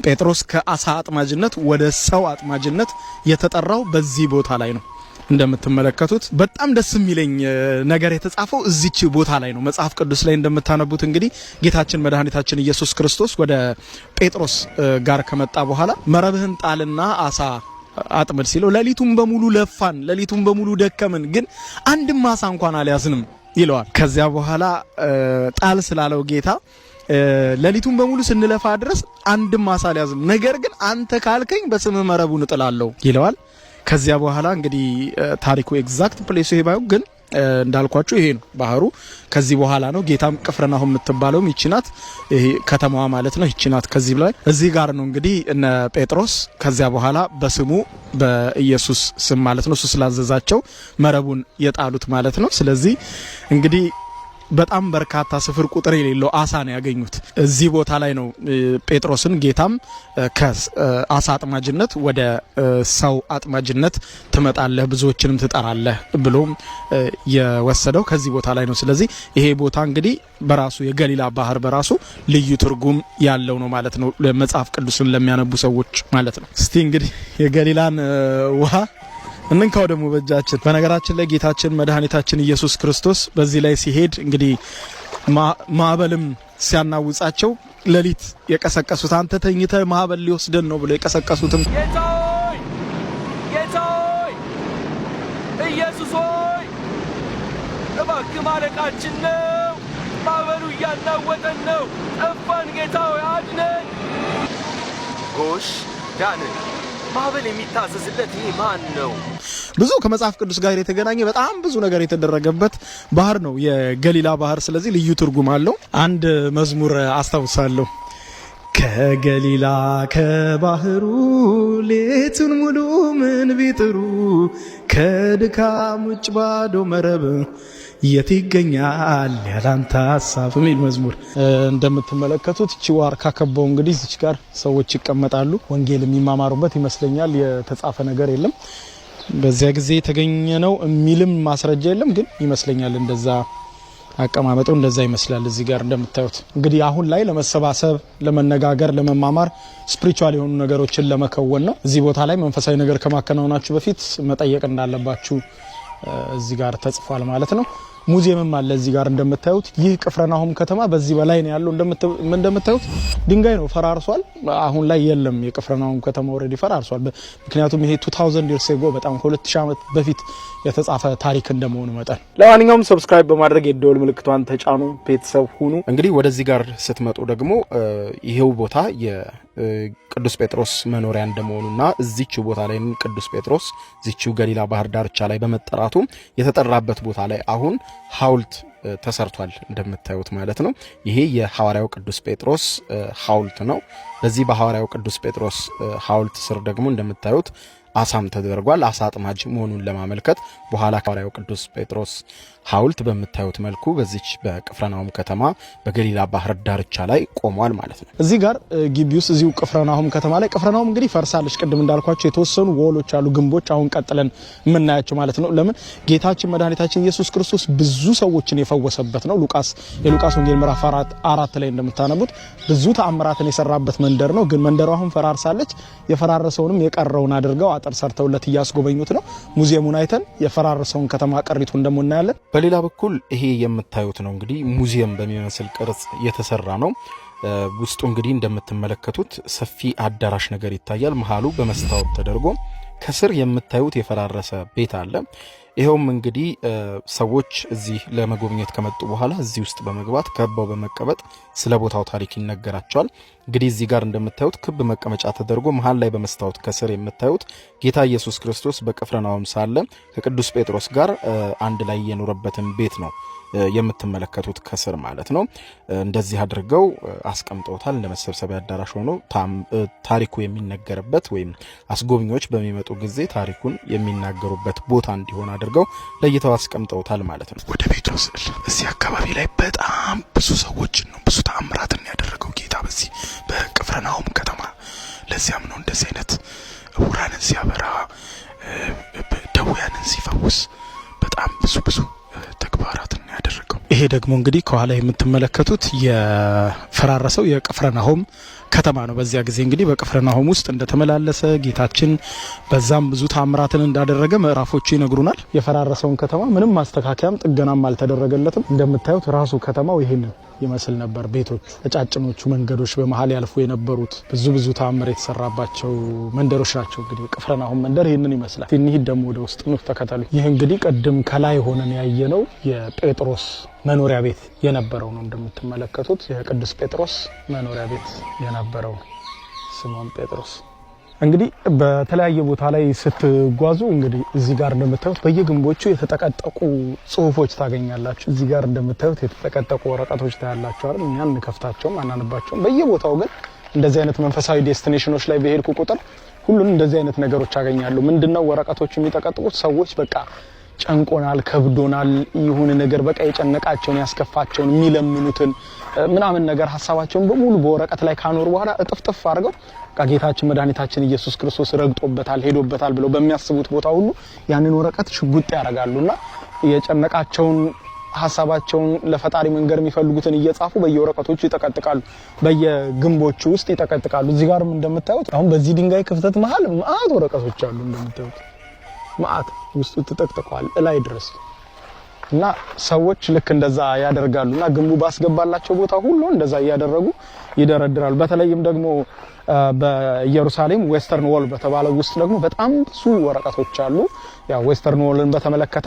ጴጥሮስ ከአሳ አጥማጅነት ወደ ሰው አጥማጅነት የተጠራው በዚህ ቦታ ላይ ነው። እንደምትመለከቱት በጣም ደስ የሚለኝ ነገር የተጻፈው እዚች ቦታ ላይ ነው። መጽሐፍ ቅዱስ ላይ እንደምታነቡት እንግዲህ ጌታችን መድኃኒታችን ኢየሱስ ክርስቶስ ወደ ጴጥሮስ ጋር ከመጣ በኋላ መረብህን ጣልና አሳ አጥምድ ሲለው ሌሊቱን በሙሉ ለፋን፣ ሌሊቱን በሙሉ ደከምን፣ ግን አንድም አሳ እንኳን አልያዝንም ይለዋል። ከዚያ በኋላ ጣል ስላለው ጌታ ሌሊቱን በሙሉ ስንለፋ ድረስ አንድም አሳ አልያዝንም፣ ነገር ግን አንተ ካልከኝ በስምህ መረቡን እጥላለሁ ይለዋል። ከዚያ በኋላ እንግዲህ ታሪኩ ኤግዛክት ፕሌሱ ይሄ ባይው ግን እንዳልኳችሁ ይሄ ነው ባህሩ። ከዚህ በኋላ ነው ጌታም ቅፍርናሆም የምትባለው ይቺናት ይሄ ከተማዋ ማለት ነው። ይቺናት ከዚህ በላይ እዚህ ጋር ነው እንግዲህ እነ ጴጥሮስ ከዚያ በኋላ በስሙ በኢየሱስ ስም ማለት ነው እሱ ስላዘዛቸው መረቡን የጣሉት ማለት ነው። ስለዚህ እንግዲህ በጣም በርካታ ስፍር ቁጥር የሌለው አሳ ነው ያገኙት። እዚህ ቦታ ላይ ነው ጴጥሮስን ጌታም ከአሳ አጥማጅነት ወደ ሰው አጥማጅነት ትመጣለህ፣ ብዙዎችንም ትጠራለህ ብሎ የወሰደው ከዚህ ቦታ ላይ ነው። ስለዚህ ይሄ ቦታ እንግዲህ በራሱ የገሊላ ባህር በራሱ ልዩ ትርጉም ያለው ነው ማለት ነው መጽሐፍ ቅዱስን ለሚያነቡ ሰዎች ማለት ነው። እስቲ እንግዲህ የገሊላን ውሃ እንንካው ደግሞ በእጃችን። በነገራችን ላይ ጌታችን መድኃኒታችን ኢየሱስ ክርስቶስ በዚህ ላይ ሲሄድ እንግዲህ ማዕበልም ሲያናውጻቸው ሌሊት የቀሰቀሱት አንተ ተኝተህ ማዕበል ሊወስደን ነው ብለው የቀሰቀሱትም ጌታዬ ኢየሱስ ሆይ እባክህ ማለቃችን ነው፣ ማዕበሉ እያናወጠን ነው፣ ጠፋን፣ ጌታ ሆይ አድነን። ጎሽ ዳንን። ማዕበል የሚታዘዝለት ይህ ማን ነው? ብዙ ከመጽሐፍ ቅዱስ ጋር የተገናኘ በጣም ብዙ ነገር የተደረገበት ባህር ነው የገሊላ ባህር። ስለዚህ ልዩ ትርጉም አለው። አንድ መዝሙር አስታውሳለሁ። ከገሊላ ከባህሩ ሌቱን ሙሉ ምን ቢጥሩ ከድካም ውጭ ባዶ መረብ የት ይገኛል ያላንተ ሐሳብ የሚል መዝሙር። እንደምትመለከቱት እቺ ዋርካ ከበው እንግዲህ እዚህ ጋር ሰዎች ይቀመጣሉ። ወንጌል የሚማማሩበት ይመስለኛል። የተጻፈ ነገር የለም በዚያ ጊዜ የተገኘ ነው የሚልም ማስረጃ የለም፣ ግን ይመስለኛል እንደዛ አቀማመጡ እንደዛ ይመስላል። እዚህ ጋር እንደምታዩት እንግዲህ አሁን ላይ ለመሰባሰብ፣ ለመነጋገር፣ ለመማማር ስፒሪቹዋል የሆኑ ነገሮችን ለመከወን ነው። እዚህ ቦታ ላይ መንፈሳዊ ነገር ከማከናወናችሁ በፊት መጠየቅ እንዳለባችሁ እዚህ ጋር ተጽፏል ማለት ነው። ሙዚየምም አለ እዚህ ጋር እንደምታዩት። ይህ ቅፍርናሆም ከተማ በዚህ በላይ ነው ያለው። እንደምታዩት ድንጋይ ነው፣ ፈራርሷል። አሁን ላይ የለም የቅፍርናሆም ከተማ ኦሬዲ ፈራርሷል። ምክንያቱም ይሄ 2000 years ago በጣም ከ2000 ዓመት በፊት የተጻፈ ታሪክ እንደመሆኑ መጠን። ለማንኛውም ሰብስክራይብ በማድረግ የደወል ምልክቷን ተጫኑ፣ ቤተሰብ ሁኑ። እንግዲህ ወደዚህ ጋር ስትመጡ ደግሞ ይሄው ቦታ የቅዱስ ጴጥሮስ መኖሪያ እንደመሆኑና እዚህው ቦታ ላይ ቅዱስ ጴጥሮስ እዚህው ገሊላ ባህር ዳርቻ ላይ በመጠራቱ የተጠራበት ቦታ ላይ አሁን ሐውልት ተሰርቷል እንደምታዩት ማለት ነው። ይሄ የሐዋርያው ቅዱስ ጴጥሮስ ሐውልት ነው። በዚህ በሐዋርያው ቅዱስ ጴጥሮስ ሐውልት ስር ደግሞ እንደምታዩት አሳም ተደርጓል። አሳ አጥማጅ መሆኑን ለማመልከት በኋላ ሐዋርያው ቅዱስ ጴጥሮስ ሐውልት በምታዩት መልኩ በዚች በቅፍርናሆም ከተማ በገሊላ ባህር ዳርቻ ላይ ቆሟል ማለት ነው። እዚህ ጋር ግቢውስ እዚሁ ቅፍርናሆም ከተማ ላይ ቅፍርናሆም እንግዲህ ፈርሳለች። ቅድም እንዳልኳቸው የተወሰኑ ወሎች አሉ፣ ግንቦች አሁን ቀጥለን የምናያቸው ማለት ነው። ለምን ጌታችን መድኃኒታችን ኢየሱስ ክርስቶስ ብዙ ሰዎችን የፈወሰበት ነው። የሉቃስ ወንጌል ምዕራፍ 4 ላይ እንደምታነቡት ብዙ ተአምራትን የሰራበት መንደር ነው። ግን መንደሯ አሁን ፈራርሳለች። የፈራረሰውንም የቀረውን አድርገው አጥር ሰርተውለት እያስጎበኙት ነው። ሙዚየሙን አይተን የፈራረሰውን ከተማ ቀሪቱ እንደምናያለን። በሌላ በኩል ይሄ የምታዩት ነው እንግዲህ ሙዚየም በሚመስል ቅርጽ የተሰራ ነው። ውስጡ እንግዲህ እንደምትመለከቱት ሰፊ አዳራሽ ነገር ይታያል። መሃሉ በመስታወት ተደርጎ ከስር የምታዩት የፈራረሰ ቤት አለ። ይሄውም እንግዲህ ሰዎች እዚህ ለመጎብኘት ከመጡ በኋላ እዚህ ውስጥ በመግባት ከበው በመቀመጥ ስለ ቦታው ታሪክ ይነገራቸዋል። እንግዲህ እዚህ ጋር እንደምታዩት ክብ መቀመጫ ተደርጎ መሃል ላይ በመስታወት ከስር የምታዩት ጌታ ኢየሱስ ክርስቶስ በቅፍርናሆም ሳለ ከቅዱስ ጴጥሮስ ጋር አንድ ላይ የኖረበትን ቤት ነው የምትመለከቱት ከስር ማለት ነው። እንደዚህ አድርገው አስቀምጠውታል። ለመሰብሰቢያ አዳራሽ ሆኖ ታሪኩ የሚነገርበት ወይም አስጎብኚዎች በሚመጡ ጊዜ ታሪኩን የሚናገሩበት ቦታ እንዲሆን አድርገው ለይተው አስቀምጠውታል ማለት ነው። ወደ ቤቱ ስል እዚህ አካባቢ ላይ በጣም ብዙ ሰዎችን ነው ብዙ ተአምራትን ያደረገው ጌታ በዚህ በቅፍርናሆም ከተማ። ለዚያም ነው እንደዚህ አይነት ዕውራንን ሲያበራ፣ ደውያንን ሲፈውስ በጣም ብዙ ተግባራትን ያደረገው። ይሄ ደግሞ እንግዲህ ከኋላ የምትመለከቱት የፈራረሰው የቅፍርናሆም ከተማ ነው። በዚያ ጊዜ እንግዲህ በቅፍርናሆም ውስጥ እንደተመላለሰ ጌታችን በዛም ብዙ ታምራትን እንዳደረገ ምዕራፎቹ ይነግሩናል። የፈራረሰውን ከተማ ምንም ማስተካከያም ጥገናም አልተደረገለትም። እንደምታዩት ራሱ ከተማው ይሄንን ይመስል ነበር። ቤቶቹ፣ ቀጫጭኖቹ መንገዶች፣ በመሀል ያልፉ የነበሩት ብዙ ታምር የተሰራባቸው መንደሮች ናቸው። እንግዲህ ቅፍርናሆም መንደር ይሄንን ይመስላል። እንሂድ ደግሞ ወደ ውስጥ ነው፣ ተከተሉ። ይህ እንግዲህ ቀደም ከላይ ሆነን ያየነው የጴጥሮስ መኖሪያ ቤት የነበረው ነው። እንደምትመለከቱት የቅዱስ ጴጥሮስ መኖሪያ ቤት የነበረው ስምዖን ጴጥሮስ። እንግዲህ በተለያየ ቦታ ላይ ስትጓዙ እንግዲህ እዚህ ጋር እንደምታዩት በየግንቦቹ የተጠቀጠቁ ጽሁፎች ታገኛላችሁ። እዚህ ጋር እንደምታዩት የተጠቀጠቁ ወረቀቶች ታያላችሁ አይደል? እኛ እንከፍታቸውም አናነባቸውም። በየቦታው ግን እንደዚህ አይነት መንፈሳዊ ዴስቲኔሽኖች ላይ በሄድኩ ቁጥር ሁሉንም እንደዚህ አይነት ነገሮች አገኛለሁ። ምንድነው ወረቀቶቹ የሚጠቀጥቁት? ሰዎች በቃ ጨንቆናል፣ ከብዶናል፣ ይሁን ነገር በቃ የጨነቃቸውን ያስከፋቸውን የሚለምኑትን ምናምን ነገር ሐሳባቸውን በሙሉ በወረቀት ላይ ካኖሩ በኋላ እጥፍጥፍ አድርገው ጌታችን መድኃኒታችን ኢየሱስ ክርስቶስ ረግጦበታል፣ ሄዶበታል ብለው በሚያስቡት ቦታ ሁሉ ያንን ወረቀት ሽጉጥ ያደርጋሉና የጨነቃቸውን ሐሳባቸውን ለፈጣሪ መንገር የሚፈልጉትን እየጻፉ በየወረቀቶቹ ይጠቀጥቃሉ፣ በየግንቦቹ ውስጥ ይጠቀጥቃሉ። እዚህ ጋርም እንደምታዩት አሁን በዚህ ድንጋይ ክፍተት መሃል ማአት ወረቀቶች አሉ። እንደምታዩት ማአት ውስጡ ተጠቅጥቀዋል እላይ ድረስ እና ሰዎች ልክ እንደዛ ያደርጋሉና ግንቡ ባስገባላቸው ቦታ ሁሉ እንደዛ እያደረጉ ይደረድራሉ። በተለይም ደግሞ በኢየሩሳሌም ዌስተርን ዎል በተባለው ውስጥ ደግሞ በጣም ብዙ ወረቀቶች አሉ። ያው ዌስተርን ዎልን በተመለከተ